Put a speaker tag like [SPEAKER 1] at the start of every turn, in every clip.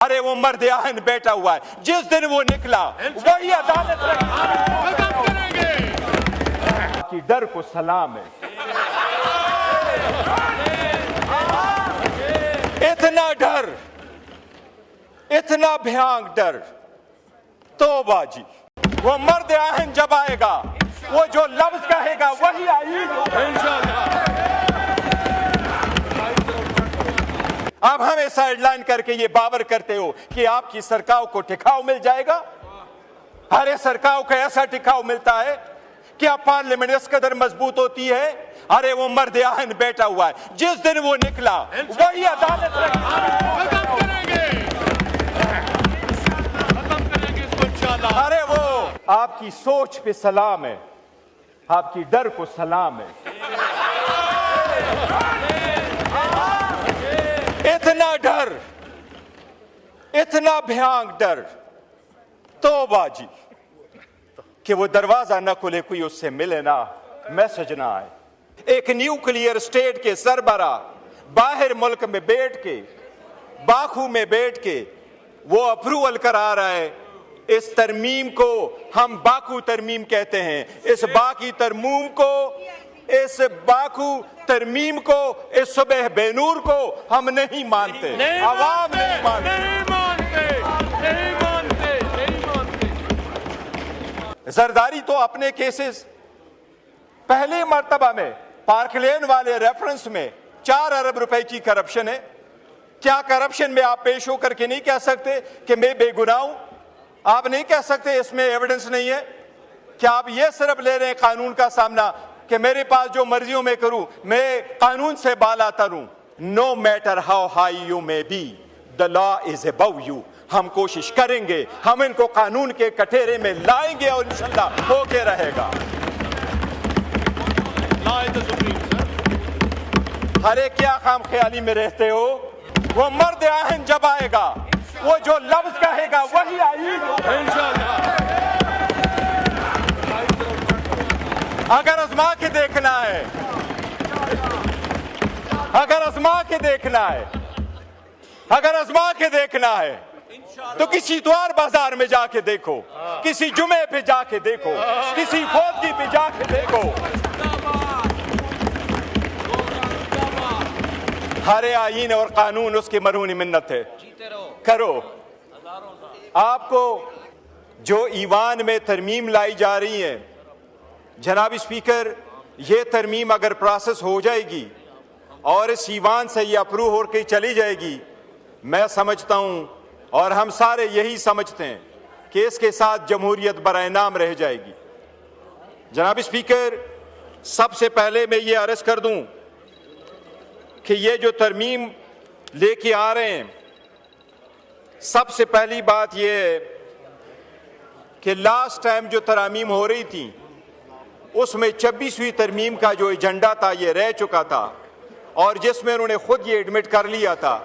[SPEAKER 1] अरे वो मर्द आहन बैठा हुआ है, जिस दिन वो निकला वही अदालत खत्म करेंगे। कि डर को सलाम है, इतना डर, इतना भयानक डर। तौबा जी, वो मर्द आहन जब आएगा, वो जो लफ्ज कहेगा वही आएगा इंशाअल्लाह। आप हमें साइडलाइन करके ये बावर करते हो कि आपकी सरकार को टिकाव मिल जाएगा। हर सरकार को ऐसा टिकाव मिलता है कि आप पार्लियामेंट इस कदर मजबूत होती है। अरे वो मर्द आहन बैठा हुआ है, जिस दिन वो निकला वही अदालत खत्म करेंगे इसको इंशाअल्लाह। अरे वो आपकी सोच पे सलाम है, आपकी डर को सलाम है। इतना डर, इतना भयानक डर। तौबा जी, कि वो दरवाजा न खुले, कोई उससे मिले ना, मैसेज ना आए। एक न्यूक्लियर स्टेट के सरबरा बाहर मुल्क में बैठ के, बाकू में बैठ के वो अप्रूवल करा रहा है। इस तरमीम को हम बाकू तरमीम कहते हैं। इस बाकी तरमीम को, इस बाकू तरमीम को, इस सुबह बेनूर को हम नहीं मानते, अवाम नहीं मानते, नहीं मानते, नहीं मानते, नहीं मानते। जरदारी तो अपने केसेस पहले मर्तबा में पार्क लेन वाले रेफरेंस में 4 अरब रुपए की करप्शन है। क्या करप्शन में आप पेश होकर के नहीं कह सकते कि मैं बेगुनाह हूं? आप नहीं कह सकते इसमें एविडेंस नहीं है? क्या आप ये सिर्फ ले रहे हैं कानून का सामना कि मेरे पास जो मर्जियों में करूं, मैं कानून से बाला तरूं? No matter how high you may be, the law is above you. हम कोशिश करेंगे, हम इनको कानून के कटोरे में लाएंगे और इंशाल्लाह होके रहेगा। अरे क्या खाम ख्याली में रहते हो? वो मर्द आहन जब आएगा, वो जो लफ्ज कहेगा वही आएगा इंशाअल्लाह। अगर आजमा के देखना है, अगर आजमा के देखना है, अगर आजमा के देखना है तो किसी इतवार बाजार में जाके देखो, किसी जुमे पे जाके देखो, किसी फौजी पे जाके देखो। हरे आईन और कानून उसकी मरूनी मिन्नत है, करो। आपको जो ईवान में तरमीम लाई जा रही है, जनाब स्पीकर, ये तरमीम अगर प्रोसेस हो जाएगी और इस ईवान से ये अप्रूव होकर चली जाएगी, मैं समझता हूं और हम सारे यही समझते हैं कि इसके साथ जमहूरियत बराए नाम रह जाएगी। जनाब स्पीकर, सबसे पहले मैं ये अर्ज कर दूं कि ये जो तरमीम लेके आ रहे हैं, सबसे पहली बात ये है कि लास्ट टाइम जो तरामीम हो रही थी उसमें 26वीं तरमीम का जो एजेंडा था ये रह चुका था, और जिसमें उन्होंने खुद ये एडमिट कर लिया था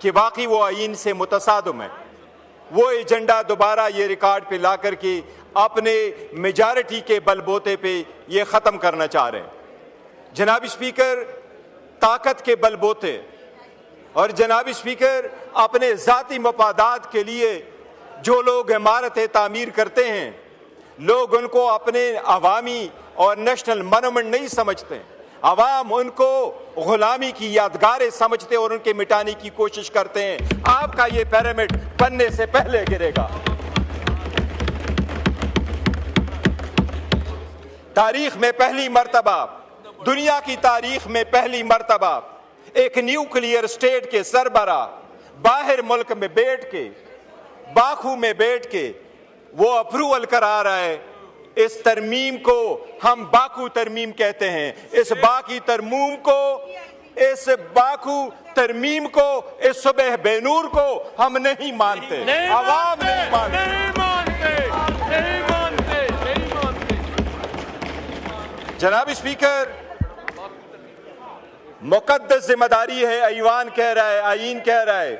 [SPEAKER 1] कि वाकई वो आईन से मुतसादम है। वो एजेंडा दोबारा ये रिकॉर्ड पे ला करके अपने मेजॉरिटी के बलबूते पे ये ख़त्म करना चाह रहे हैं। जनाब स्पीकर, ताकत के बलबूते और जनाब स्पीकर अपने ज़ाती मफादात के लिए जो लोग इमारतें तामीर करते हैं, लोग उनको अपने अवामी और नेशनल मोनूमेंट नहीं समझते। अवाम उनको गुलामी की यादगारें समझते और उनके मिटाने की कोशिश करते हैं। आपका ये पिरामिड बनने से पहले गिरेगा। तारीख में पहली मर्तबा, दुनिया की तारीख में पहली मर्तबा एक न्यूक्लियर स्टेट के सरबरा बाहर मुल्क में बैठ के, बाकू में बैठ के वो अप्रूवल करा रहा है। इस तरमीम को हम बाकू तरमीम कहते हैं। इस बाकी तरमीम को, इस बाकू तरमीम को, इस सुबह बेनूर को हम नहीं मानते, अवाम नहीं मानते, नहीं मानते, नहीं मानते, नहीं मानते। जनाब स्पीकर, मुकद्दस जिम्मेदारी है, ऐवान कह रहा है, आईन कह रहा है,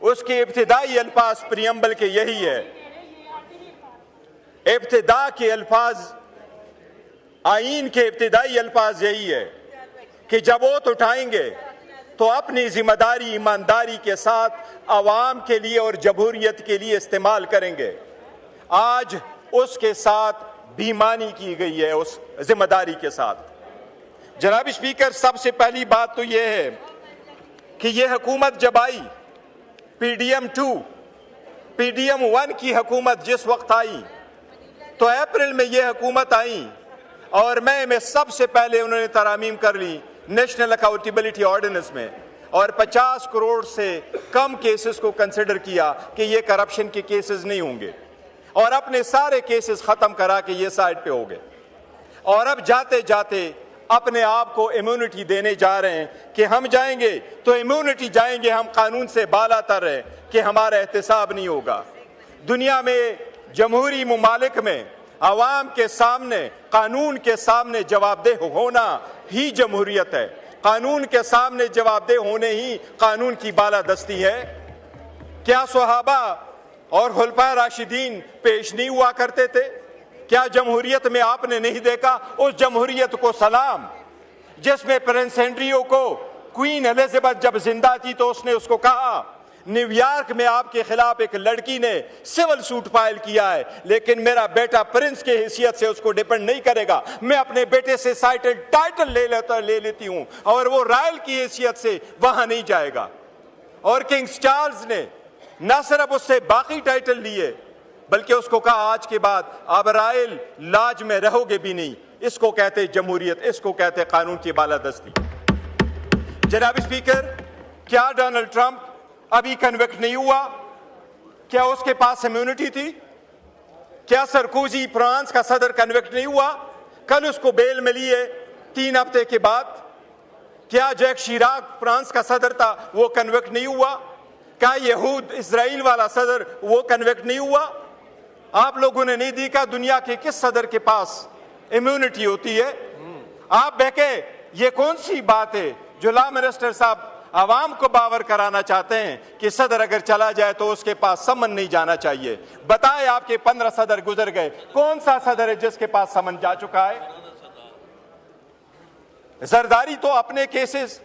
[SPEAKER 1] उसके इब्तिदाई अल्फाज प्रियम्बल के यही है। इब्तिदा के अल्फाज, आईन के इब्तिदाई अल्फाज यही है कि जब वोट उठाएंगे तो अपनी जिम्मेदारी ईमानदारी के साथ आवाम के लिए और जमहूरियत के लिए इस्तेमाल करेंगे। आज उसके साथ बेईमानी की गई है, उस जिम्मेदारी के साथ। जनाब स्पीकर, सबसे पहली बात तो यह है कि यह हुकूमत जब आई, PDM 2, PDM 1 की हुकूमत जिस वक्त आई तो अप्रैल में यह हुकूमत आई और मई में सबसे पहले उन्होंने तरामीम कर ली नेशनल अकाउंटेबिलिटी ऑर्डिनेंस में, और 50 करोड़ से कम केसेस को कंसिडर किया कि ये करप्शन के केसेस नहीं होंगे, और अपने सारे केसेस खत्म करा के ये साइड पे हो गए। और अब जाते जाते अपने आप को इम्यूनिटी देने जा रहे हैं कि हम जाएंगे तो इम्यूनिटी जाएंगे, हम कानून से बालातर हैं कि हमारा एहतसाब नहीं होगा। दुनिया में जमहूरी मुमालिक में अवाम के सामने, कानून के सामने जवाबदेह होना ही जमहूरियत है। कानून के सामने जवाबदेह होने ही कानून की बालादस्ती है। क्या सहाबा और खुलफाए राशिदीन पेश नहीं हुआ करते थे? क्या जमहूरियत में आपने नहीं देखा उस जमहूरियत को सलाम जिसमें प्रिंस हेनरियो को क्वीन एलिजाबेथ जब जिंदा थी तो उसने उसको कहा, न्यूयॉर्क में आपके खिलाफ एक लड़की ने सिविल सूट फाइल किया है, लेकिन मेरा बेटा प्रिंस के हैसियत से उसको डिपेंड नहीं करेगा, मैं अपने बेटे से टाइटल ले लेती हूं और वो रॉयल की हैसियत से वहां नहीं जाएगा। और किंग चार्ल्स ने न सिर्फ उससे बाकी टाइटल लिए बल्कि उसको कहा आज के बाद आप रॉयल लाज में रहोगे भी नहीं। इसको कहते जमहूरियत, इसको कहते कानून की बालादस्ती। जनाब स्पीकर, क्या डोनाल्ड ट्रंप अभी कन्विक्ट नहीं हुआ? क्या उसके पास इम्यूनिटी थी? क्या सरकोजी फ्रांस का सदर कन्विक्ट नहीं हुआ? कल उसको बेल मिली है 3 हफ्ते के बाद। क्या जैक शिराक फ्रांस का सदर था, वो कन्विक्ट नहीं हुआ? क्या यहूद इजराइल वाला सदर वो कन्विक्ट नहीं हुआ? आप लोगों ने नहीं देखा दुनिया के किस सदर के पास इम्यूनिटी होती है? आप बहके ये कौन सी बात है जो लॉ मिनिस्टर साहब आवाम को बावर कराना चाहते हैं कि सदर अगर चला जाए तो उसके पास समन नहीं जाना चाहिए? बताएं, आपके 15 सदर गुजर गए, कौन सा सदर है जिसके पास समन जा चुका है? जरदारी तो अपने केसेस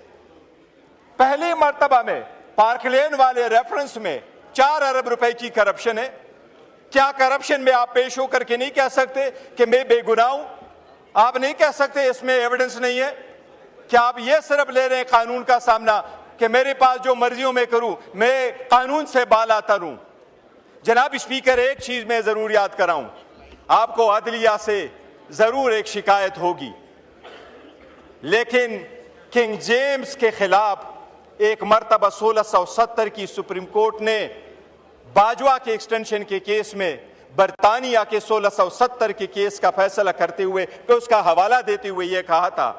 [SPEAKER 1] पहले मर्तबा में पार्कलेन वाले रेफरेंस में 4 अरब रुपए की करप्शन है। क्या करप्शन में आप पेश होकर के नहीं कह सकते कि मैं बेगुनाह हूं? आप नहीं कह सकते इसमें एविडेंस नहीं है? क्या आप ये सिर्फ ले रहे हैं कानून का सामना कि मेरे पास जो मर्जियों में करूं, मैं कानून से बालातर हूं? जनाब स्पीकर, एक चीज मैं जरूर याद कराऊं, आपको अदलिया से जरूर एक शिकायत होगी, लेकिन किंग जेम्स के खिलाफ एक मर्तबा 1670 की सुप्रीम कोर्ट ने बाजवा के एक्सटेंशन के केस में बरतानिया के 1670 के केस का फैसला करते हुए तो उसका हवाला देते हुए यह कहा था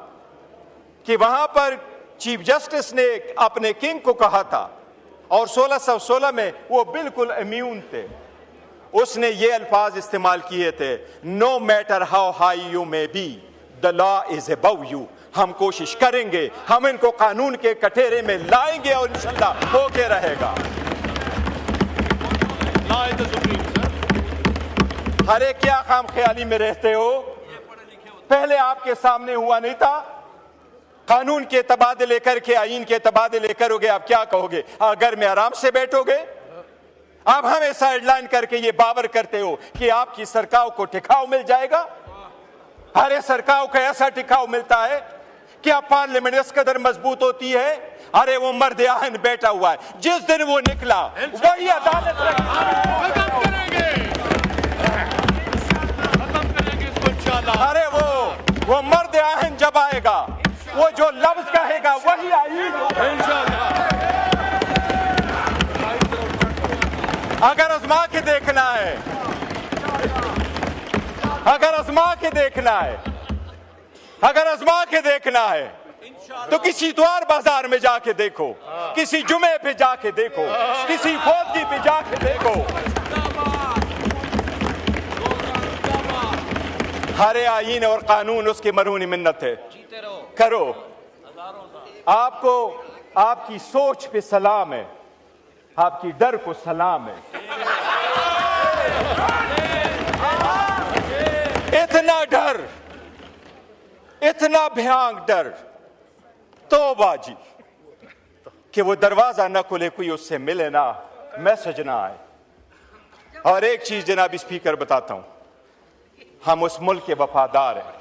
[SPEAKER 1] कि वहां पर चीफ जस्टिस ने अपने किंग को कहा था और 1616 में वो बिल्कुल इम्यून थे। उसने ये अल्फाज इस्तेमाल किए थे, no matter how high you may be the law is above you. हम कोशिश करेंगे, हम इनको कानून के कटघरे में लाएंगे और इंशाल्लाह होके रहेगा। अरे क्या खाम ख्याली में रहते हो? पहले आपके सामने हुआ नहीं था? कानून के तबादले करके आईन के तबादले करोगे, आप क्या कहोगे? घर में आराम से बैठोगे? आप हमें साइडलाइन करके ये बावर करते हो कि आपकी सरकार को टिकाव मिल जाएगा। अरे सरकार को ऐसा टिकाव मिलता है, क्या पार्लियामेंट इस कदर मजबूत होती है? अरे वो मर्द आहन बैठा हुआ है, जिस दिन वो निकला वही अदालत खत्म करेंगे इसको इंशाल्लाह। अरे वो मर्द आहन जब आएगा, वो जो लफ्ज कहेगा वही आईन होगा इंशाल्लाह। अगर आजमा के देखना है, अगर आजमा के देखना है, अगर आजमा के देखना है तो किसी द्वार बाजार में जाके देखो, किसी जुमे पे जाके देखो, किसी फौजी पे जाके देखो। हरे आईन और कानून उसकी मरहूनी मिन्नत है, करो। आपको आपकी सोच पे सलाम है, आपकी डर को सलाम है। इतना डर, इतना भयानक डर, तौबा जी, कि वो दरवाजा ना खुले, कोई उससे मिले ना, मैसेज ना आए। और एक चीज जनाब स्पीकर बताता हूं, हम उस मुल्क के वफादार हैं।